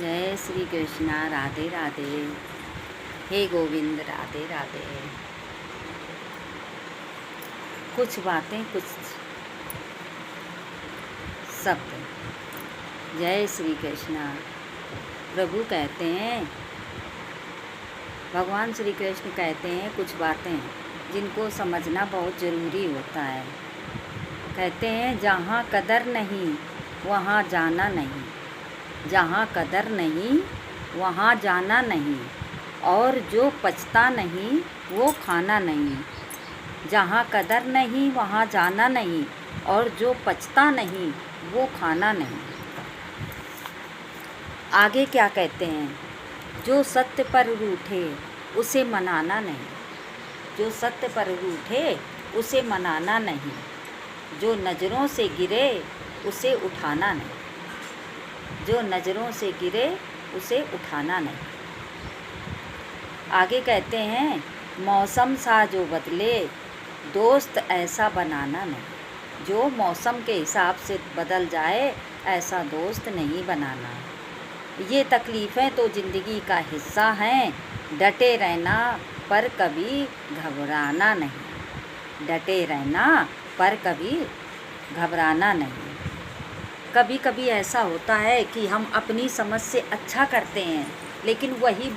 जय श्री कृष्णा। राधे राधे। हे गोविंद राधे राधे। कुछ बातें कुछ शब्द। जय श्री कृष्णा। प्रभु कहते हैं, भगवान श्री कृष्ण कहते हैं कुछ बातें जिनको समझना बहुत ज़रूरी होता है। कहते हैं जहाँ कदर नहीं वहाँ जाना नहीं, जहाँ कदर नहीं वहाँ जाना नहीं, और जो पचता नहीं वो खाना नहीं। जहाँ कदर नहीं वहाँ जाना नहीं, और जो पचता नहीं वो खाना नहीं। आगे क्या कहते हैं? जो सत्य पर रूठे उसे मनाना नहीं, जो सत्य पर रूठे उसे मनाना नहीं, जो नज़रों से गिरे उसे उठाना नहीं, जो नज़रों से गिरे उसे उठाना नहीं। आगे कहते हैं मौसम सा जो बदले दोस्त ऐसा बनाना नहीं, जो मौसम के हिसाब से बदल जाए ऐसा दोस्त नहीं बनाना। ये तकलीफ़ें तो ज़िंदगी का हिस्सा हैं, डटे रहना पर कभी घबराना नहीं, डटे रहना पर कभी घबराना नहीं। कभी कभी ऐसा होता है कि हम अपनी समझ से अच्छा करते हैं, लेकिन वही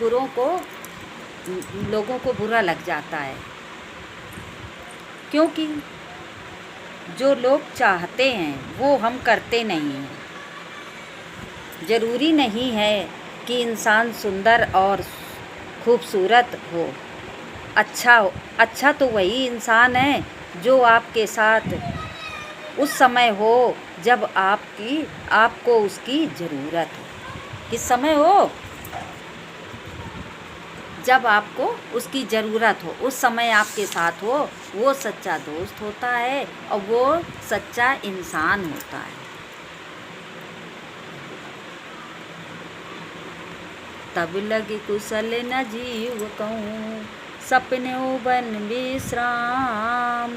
लोगों को बुरा लग जाता है, क्योंकि जो लोग चाहते हैं वो हम करते नहीं हैं। ज़रूरी नहीं है कि इंसान सुंदर और खूबसूरत हो। अच्छा तो वही इंसान है जो आपके साथ उस समय हो जब आपको उसकी ज़रूरत हो। किस समय हो? जब आपको उसकी ज़रूरत हो, उस समय आपके साथ हो। वो सच्चा दोस्त होता है और वो सच्चा इंसान होता है। तब लगे कुशल न जीव कहूँ, सपने बन विश्राम।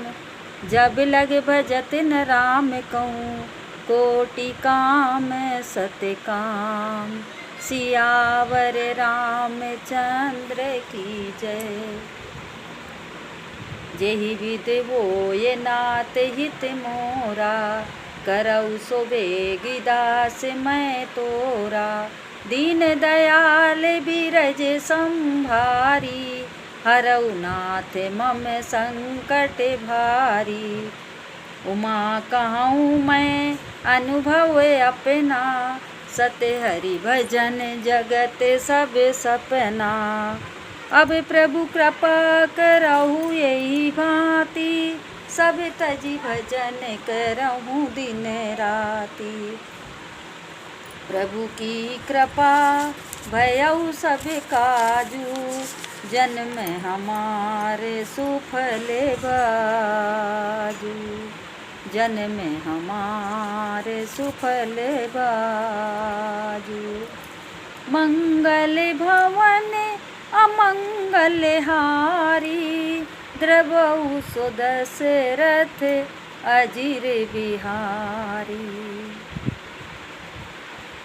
जब लगे भजत न राम कहूँ, कोटि काम सत्य काम। सियावर रामचंद्र की जय। जेहि विध वो ये नाथ हित मोरा, करऊ सो बेगी दास मैं तोरा। दीन दयाल बिरज संभारी, हरऊ नाथ मम संकट भारी। उमा कहूँ मैं अनुभव अपना, सत्य हरि भजन जगत सब सपना। अब प्रभु कृपा करहु यही भांति, सब तजी भजन करहु दिन राति। प्रभु की कृपा भयउ सब काजू, जन्म हमारे सुफल बाजू। जन्म हमारे सुफल बाजू। मंगल भवन अमंगल हारी, द्रवउ सो दशरथ अजिर बिहारी।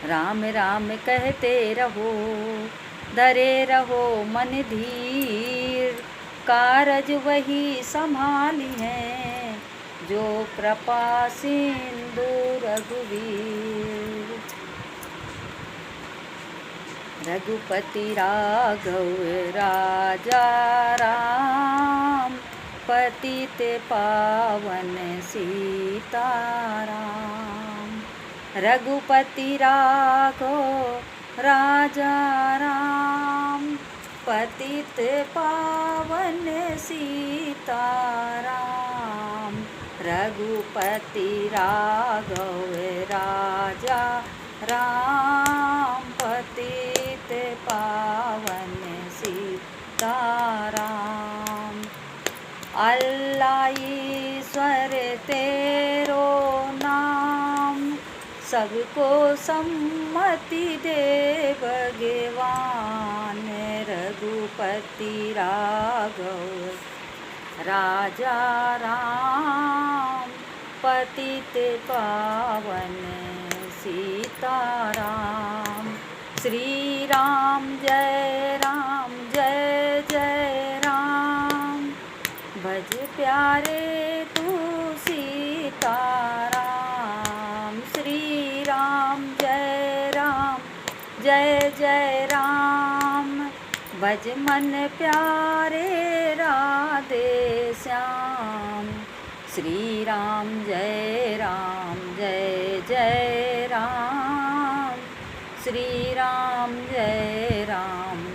राम राम कहते रहो, धरे रहो मन धीर। कारज वही संभाली है, जो कृपा सिंधु रघुवीर। रघुपति राघव राजा राम, पतित पावन सीताराम। रघुपति राघव राजा राम, पतित पावन सीताराम। रघुपति राघव राजा राम, पतित पावन सीताराम। अल्लाह ईश्वर तेरो नाम, सबको सम्मति दे भगवान। रघुपति राघव राजा राम, पतित पावन सीताराम। श्री राम जय जय राम। भज प्यारे तू सीताराम। श्री राम जय राम। भज मन प्यारे राधे श्याम। श्री राम जय जय राम। श्री राम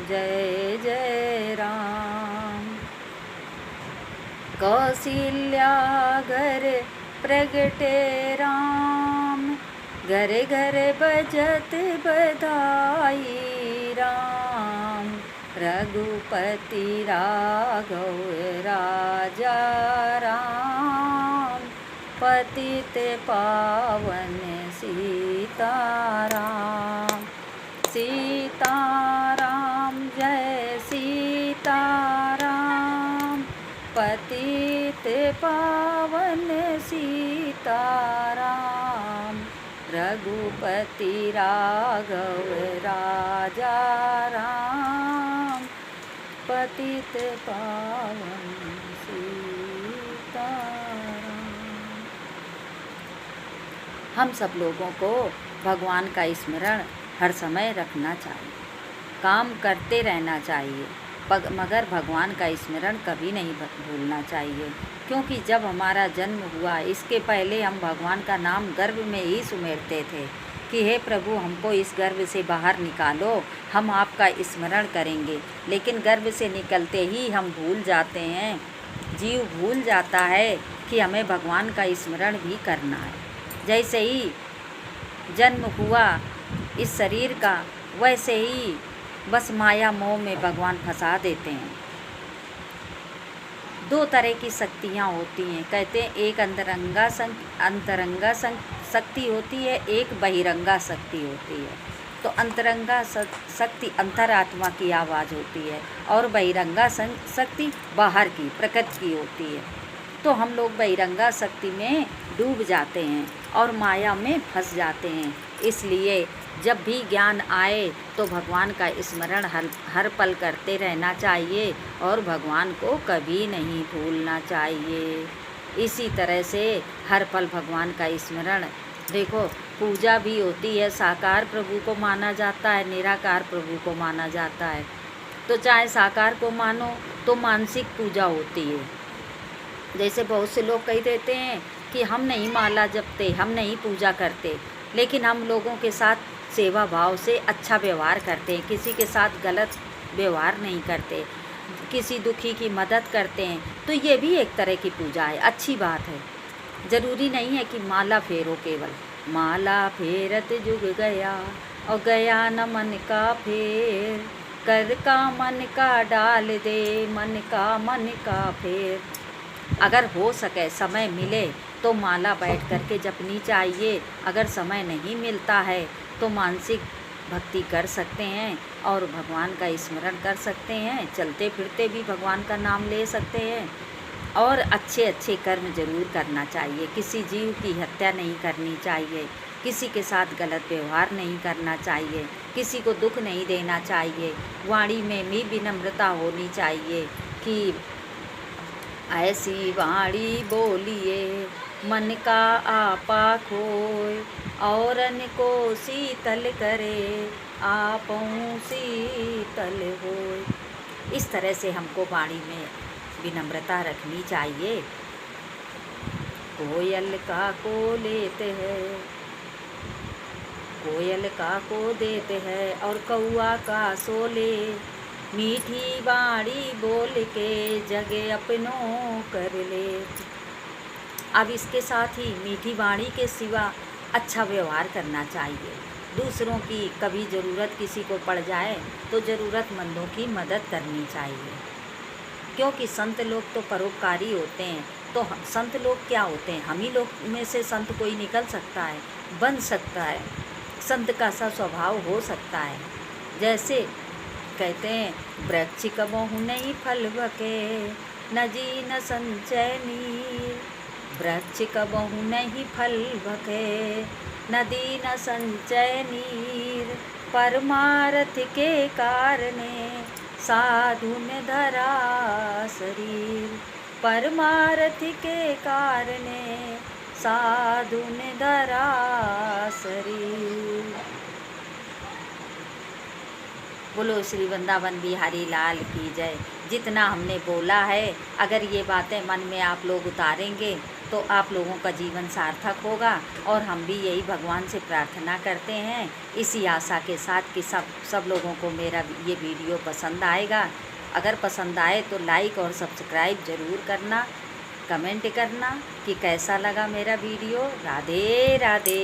जय जय राम। कौशल्या घर प्रगटे राम। घरे घरे बजत बधाई राम। रघुपति राघव राजा राम। पतित पावन सीताराम। सीताराम जय सीताराम। पतित पावन सीताराम। रघुपति राघव राजा राम। पतित पावन सीताराम। हम सब लोगों को भगवान का स्मरण हर समय रखना चाहिए, काम करते रहना चाहिए, मगर भगवान का स्मरण कभी नहीं भूलना चाहिए। क्योंकि जब हमारा जन्म हुआ इसके पहले हम भगवान का नाम गर्भ में ही सुमेरते थे कि हे प्रभु हमको इस गर्भ से बाहर निकालो, हम आपका स्मरण करेंगे। लेकिन गर्भ से निकलते ही हम भूल जाते हैं, जीव भूल जाता है कि हमें भगवान का स्मरण भी करना है। जैसे ही जन्म हुआ इस शरीर का, वैसे ही बस माया मोह में भगवान फंसा देते हैं। दो तरह की शक्तियाँ होती हैं, कहते हैं एक अंतरंगा शक्ति होती है, एक बहिरंगा शक्ति होती है। तो अंतरंगा शक्ति अंतरात्मा की आवाज़ होती है और बहिरंगा शक्ति बाहर की प्रकृति की होती है। तो हम लोग बहिरंगा शक्ति में डूब जाते हैं और माया में फंस जाते हैं। इसलिए जब भी ज्ञान आए तो भगवान का स्मरण हर पल करते रहना चाहिए और भगवान को कभी नहीं भूलना चाहिए। इसी तरह से हर पल भगवान का स्मरण, देखो पूजा भी होती है, साकार प्रभु को माना जाता है, निराकार प्रभु को माना जाता है। तो चाहे साकार को मानो तो मानसिक पूजा होती है। जैसे बहुत से लोग कह देते हैं कि हम नहीं माला जपते, हम नहीं पूजा करते, लेकिन हम लोगों के साथ सेवा भाव से अच्छा व्यवहार करते हैं, किसी के साथ गलत व्यवहार नहीं करते, किसी दुखी की मदद करते हैं, तो ये भी एक तरह की पूजा है, अच्छी बात है। ज़रूरी नहीं है कि माला फेरो, केवल माला फेरत जुग गया और गया न मन का फेर। कर का मन का डाल दे, मन का फेर। अगर हो सके, समय मिले तो माला बैठ करके जपनी चाहिए। अगर समय नहीं मिलता है तो मानसिक भक्ति कर सकते हैं और भगवान का स्मरण कर सकते हैं। चलते फिरते भी भगवान का नाम ले सकते हैं और अच्छे अच्छे कर्म जरूर करना चाहिए। किसी जीव की हत्या नहीं करनी चाहिए, किसी के साथ गलत व्यवहार नहीं करना चाहिए, किसी को दुख नहीं देना चाहिए। वाणी में भी विनम्रता होनी चाहिए कि ऐसी वाणी बोलिए मन का आपा खोए, औरन को शीतल करे आपों शीतल होए। इस तरह से हमको वाणी में विनम्रता रखनी चाहिए। कोयल का को लेते हैं, कोयल का को देते हैं और कौआ का सोले। मीठी बाणी बोल के जगे अपनों कर ले। अब इसके साथ ही मीठी वाणी के सिवा अच्छा व्यवहार करना चाहिए। दूसरों की कभी ज़रूरत किसी को पड़ जाए तो ज़रूरतमंदों की मदद करनी चाहिए, क्योंकि संत लोग तो परोपकारी होते हैं। तो संत लोग क्या होते हैं? हम ही लोग में से संत कोई निकल सकता है, बन सकता है, संत का सा स्वभाव हो सकता है। जैसे कहते हैं वृक्ष कबहु नहीं फल बके, न जी न संचय नीर। वृक्ष कबहु नहीं फल बके, नदी न संचय नीर। परमार्थ के कारणे साधु ने धरा शरीर। परमार्थ के कारणे साधु ने धरा शरीर। बोलो श्री वृंदावन बिहारी लाल की जय। जितना हमने बोला है, अगर ये बातें मन में आप लोग उतारेंगे तो आप लोगों का जीवन सार्थक होगा। और हम भी यही भगवान से प्रार्थना करते हैं, इसी आशा के साथ कि सब लोगों को मेरा ये वीडियो पसंद आएगा। अगर पसंद आए तो लाइक और सब्सक्राइब ज़रूर करना, कमेंट करना कि कैसा लगा मेरा वीडियो। राधे राधे।